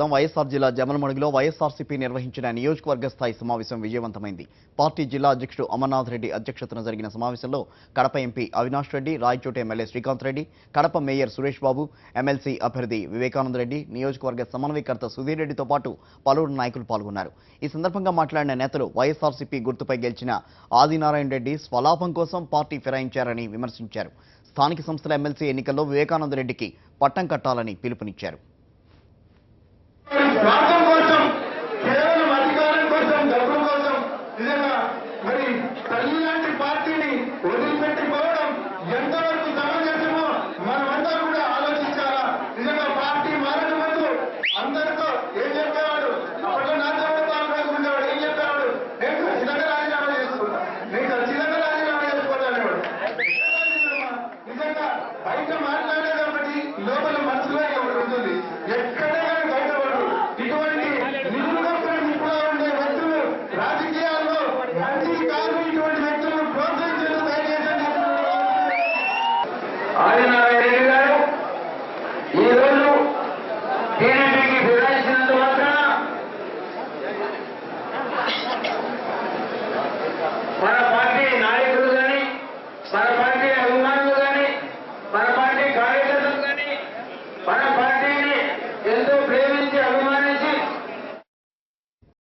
వైఎస్ఆర్ జిల్లా జమలమడుగులో వైఎస్ఆర్సీపీ నిర్వహించిన నియోజకవర్గ స్థాయి సమావేశం విజయవంతమైంది. పార్టీ జిల్లా అధ్యక్షుడు అమర్నాథ్ రెడ్డి అధ్యక్షతన జరిగిన సమావేశంలో Kadapa MP Avinash Reddy, Rayachoti MLA Srikanth Reddy, Kadapa mayor Suresh Babu, MLC అభ్యర్థి వివేకానంద రెడ్డి, నియోజకవర్గ సమన్వయకర్త సుధీర్ రెడ్డితో పాటు పలువురు నాయకులు పాల్గొన్నారు. ఈ సందర్భంగా మాట్లాడిన నేతలు వైఎస్ఆర్సీపీ గుర్తుపై గెలిచిన ఆదినారాయణ రెడ్డి స్వలాభం కోసం పార్టీ ఫిరాయించారని విమర్శించారు. స్థానిక సంస్థల ఎమ్మెల్సీ ఎన్నికల్లో వివేకానంద రెడ్డికి పట్టం కట్టాలని పిలుపునిచ్చారు. స్వార్థం కోసం, కేవలం అధికారం కోసం, డబ్బుల కోసం నిజంగా మరి తల్లి లాంటి పార్టీని వదిలిపెట్టిపోవడం ఎంతవరకు సమంజసమో మనమంతా కూడా ఆలోచించాలా. నిజంగా పార్టీ మారక ముందు అందరితో ఏం చెప్పేవాడు, అప్పట్లో నాచవడం ఉండేవాడు. ఏం చెప్పేవాడు, నేను ఖచ్చితంగా రాజీనామా చేసుకుంటా, నేను ఖచ్చితంగా రాజీనామా చేసుకుంటా అనేవాడు. నిజంగా బయట మాట్లాడే కాబట్టి లోపల మనసులో ఒకటి ఉంటుంది. ఎక్కడే కానీ బయటపడదు. ఇటువంటి నిరుపేదలు ఉండే వ్యక్తులు రాజకీయాల్లో మంచి కాదు. ఇటువంటి వ్యక్తులను ప్రోత్సహించడం దయచేసి